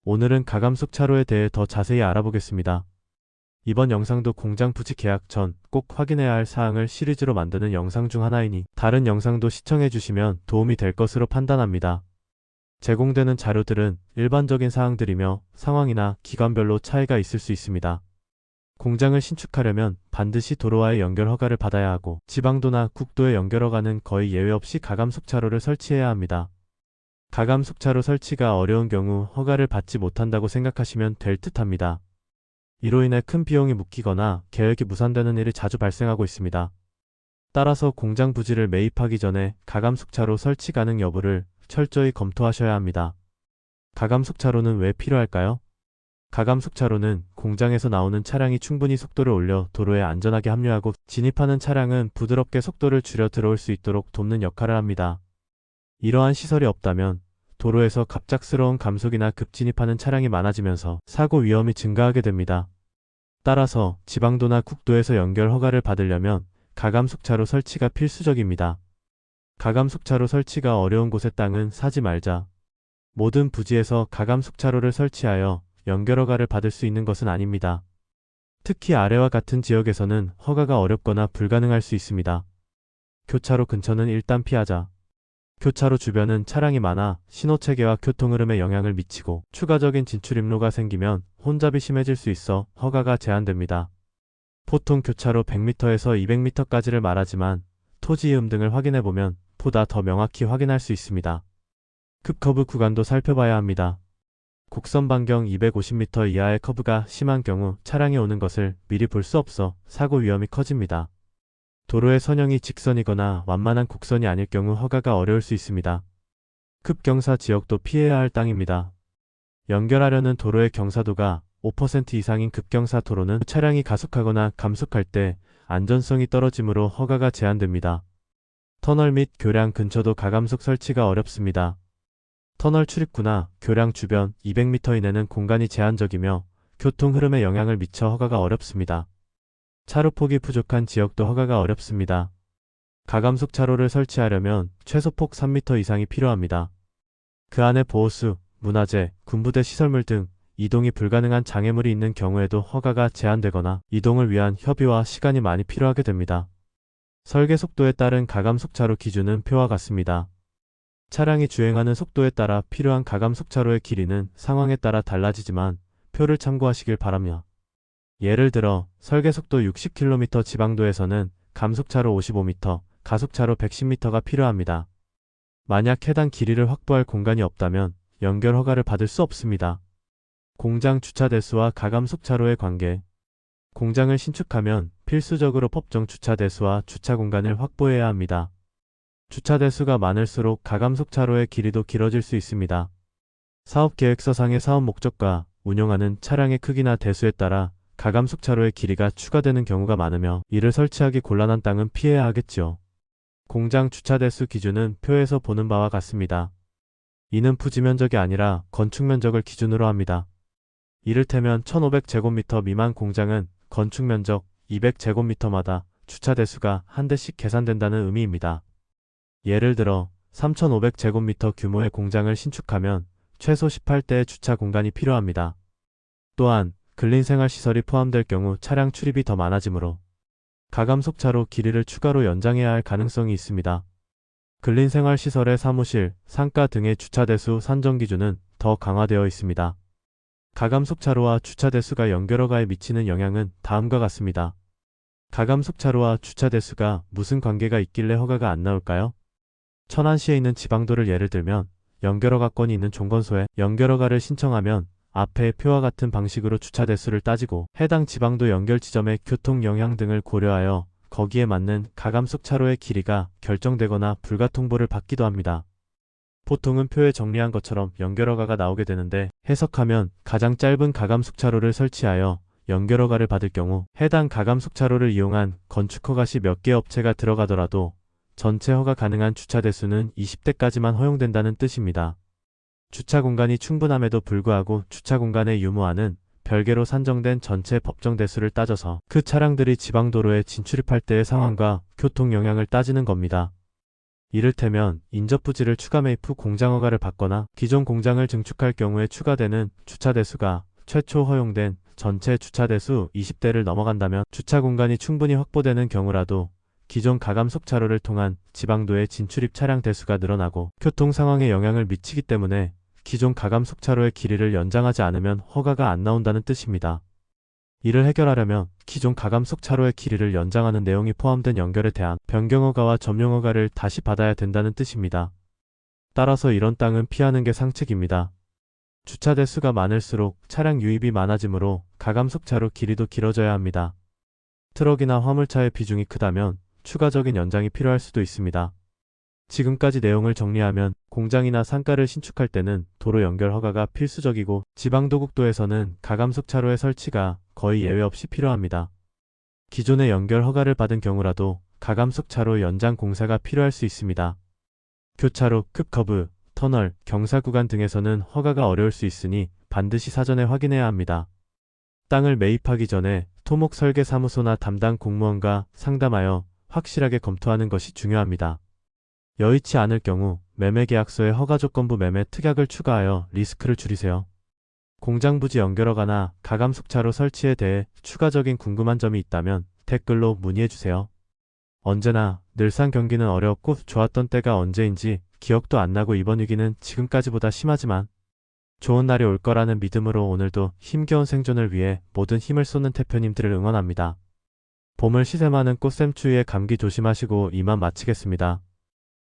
오늘은 가감속 차로에 대해 더 자세히 알아보겠습니다. 이번 영상도 공장 부지 계약 전 꼭 확인해야 할 사항을 시리즈로 만드는 영상 중 하나이니 다른 영상도 시청해 주시면 도움이 될 것으로 판단합니다. 제공되는 자료들은 일반적인 사항들이며 상황이나 기관별로 차이가 있을 수 있습니다. 공장을 신축하려면 반드시 도로와의 연결 허가를 받아야 하고 지방도나 국도의 연결 허가는 거의 예외 없이 가감속 차로를 설치해야 합니다. 가감속 차로 설치가 어려운 경우 허가를 받지 못한다고 생각하시면 될 듯합니다. 이로 인해 큰 비용이 묶이거나 계획이 무산되는 일이 자주 발생하고 있습니다. 따라서 공장 부지를 매입하기 전에 가감속 차로 설치 가능 여부를 철저히 검토하셔야 합니다. 가감속 차로는 왜 필요할까요? 가감속 차로는 공장에서 나오는 차량이 충분히 속도를 올려 도로에 안전하게 합류하고 진입하는 차량은 부드럽게 속도를 줄여 들어올 수 있도록 돕는 역할을 합니다. 이러한 시설이 없다면 도로에서 갑작스러운 감속이나 급진입하는 차량이 많아지면서 사고 위험이 증가하게 됩니다. 따라서 지방도나 국도에서 연결 허가를 받으려면 가감속 차로 설치가 필수적입니다. 가감속 차로 설치가 어려운 곳의 땅은 사지 말자. 모든 부지에서 가감속 차로를 설치하여 연결 허가를 받을 수 있는 것은 아닙니다. 특히 아래와 같은 지역에서는 허가가 어렵거나 불가능할 수 있습니다. 교차로 근처는 일단 피하자. 교차로 주변은 차량이 많아 신호체계와 교통흐름에 영향을 미치고 추가적인 진출입로가 생기면 혼잡이 심해질 수 있어 허가가 제한됩니다. 보통 교차로 100m에서 200m까지를 말하지만 토지이음 등을 확인해보면 보다 더 명확히 확인할 수 있습니다. 급커브 구간도 살펴봐야 합니다. 곡선 반경 250m 이하의 커브가 심한 경우 차량이 오는 것을 미리 볼 수 없어 사고 위험이 커집니다. 도로의 선형이 직선이거나 완만한 곡선이 아닐 경우 허가가 어려울 수 있습니다. 급경사 지역도 피해야 할 땅입니다. 연결하려는 도로의 경사도가 5% 이상인 급경사 도로는 차량이 가속하거나 감속할 때 안전성이 떨어지므로 허가가 제한됩니다. 터널 및 교량 근처도 가감속 설치가 어렵습니다. 터널 출입구나 교량 주변 200m 이내는 공간이 제한적이며 교통 흐름에 영향을 미쳐 허가가 어렵습니다. 차로폭이 부족한 지역도 허가가 어렵습니다. 가감속 차로를 설치하려면 최소폭 3m 이상이 필요합니다. 그 안에 보호수, 문화재, 군부대 시설물 등 이동이 불가능한 장애물이 있는 경우에도 허가가 제한되거나 이동을 위한 협의와 시간이 많이 필요하게 됩니다. 설계 속도에 따른 가감속 차로 기준은 표와 같습니다. 차량이 주행하는 속도에 따라 필요한 가감속 차로의 길이는 상황에 따라 달라지지만 표를 참고하시길 바랍니다. 예를 들어 설계속도 60km 지방도에서는 감속차로 55m, 가속차로 110m가 필요합니다. 만약 해당 길이를 확보할 공간이 없다면 연결 허가를 받을 수 없습니다. 공장 주차 대수와 가감속 차로의 관계. 공장을 신축하면 필수적으로 법정 주차 대수와 주차 공간을 확보해야 합니다. 주차 대수가 많을수록 가감속 차로의 길이도 길어질 수 있습니다. 사업계획서상의 사업 목적과 운영하는 차량의 크기나 대수에 따라 가감속 차로의 길이가 추가되는 경우가 많으며 이를 설치하기 곤란한 땅은 피해야 하겠지요. 공장 주차 대수 기준은 표에서 보는 바와 같습니다. 이는 부지 면적이 아니라 건축 면적을 기준으로 합니다. 이를테면 1500제곱미터 미만 공장은 건축 면적 200제곱미터마다 주차 대수가 한 대씩 계산된다는 의미입니다. 예를 들어 3500제곱미터 규모의 공장을 신축하면 최소 18대의 주차 공간이 필요합니다. 또한 근린생활시설이 포함될 경우 차량 출입이 더 많아지므로 가감속 차로 길이를 추가로 연장해야 할 가능성이 있습니다. 근린생활시설의 사무실, 상가 등의 주차 대수 산정 기준은 더 강화되어 있습니다. 가감속 차로와 주차 대수가 연결 허가에 미치는 영향은 다음과 같습니다. 가감속 차로와 주차 대수가 무슨 관계가 있길래 허가가 안 나올까요? 천안시에 있는 지방도를 예를 들면 연결 허가권이 있는 종건소에 연결 허가를 신청하면 앞의 표와 같은 방식으로 주차 대수를 따지고 해당 지방도 연결 지점의 교통 영향 등을 고려하여 거기에 맞는 가감속 차로의 길이가 결정되거나 불가 통보를 받기도 합니다. 보통은 표에 정리한 것처럼 연결 허가가 나오게 되는데 해석하면 가장 짧은 가감속 차로를 설치하여 연결 허가를 받을 경우 해당 가감속 차로를 이용한 건축 허가 시 몇 개 업체가 들어가더라도 전체 허가 가능한 주차 대수는 20대까지만 허용된다는 뜻입니다. 주차 공간이 충분함에도 불구하고 주차 공간의 유무안은 별개로 산정된 전체 법정 대수를 따져서 그 차량들이 지방도로에 진출입할 때의 상황과 교통 영향을 따지는 겁니다. 이를테면 인접부지를 추가 매입 후 공장 허가를 받거나 기존 공장을 증축할 경우에 추가되는 주차 대수가 최초 허용된 전체 주차 대수 20대를 넘어간다면 주차 공간이 충분히 확보되는 경우라도 기존 가감속 차로를 통한 지방도의 진출입 차량 대수가 늘어나고 교통 상황에 영향을 미치기 때문에 기존 가감속 차로의 길이를 연장하지 않으면 허가가 안 나온다는 뜻입니다. 이를 해결하려면 기존 가감속 차로의 길이를 연장하는 내용이 포함된 연결에 대한 변경허가와 점용허가를 다시 받아야 된다는 뜻입니다. 따라서 이런 땅은 피하는 게 상책입니다. 주차 대수가 많을수록 차량 유입이 많아지므로 가감속 차로 길이도 길어져야 합니다. 트럭이나 화물차의 비중이 크다면 추가적인 연장이 필요할 수도 있습니다. 지금까지 내용을 정리하면 공장이나 상가를 신축할 때는 도로 연결 허가가 필수적이고 지방도국도에서는 가감속 차로의 설치가 거의 예외 없이 필요합니다. 기존의 연결 허가를 받은 경우라도 가감속 차로 연장 공사가 필요할 수 있습니다. 교차로, 급커브, 터널, 경사 구간 등에서는 허가가 어려울 수 있으니 반드시 사전에 확인해야 합니다. 땅을 매입하기 전에 토목 설계 사무소나 담당 공무원과 상담하여 확실하게 검토하는 것이 중요합니다. 여의치 않을 경우 매매계약서에 허가조건부 매매 특약을 추가하여 리스크를 줄이세요. 공장부지 연결허가나 가감속차로 설치에 대해 추가적인 궁금한 점이 있다면 댓글로 문의해주세요. 언제나 늘상 경기는 어려웠고 좋았던 때가 언제인지 기억도 안 나고 이번 위기는 지금까지보다 심하지만 좋은 날이 올 거라는 믿음으로 오늘도 힘겨운 생존을 위해 모든 힘을 쏟는 대표님들을 응원합니다. 봄을 시샘하는 꽃샘추위에 감기 조심하시고 이만 마치겠습니다.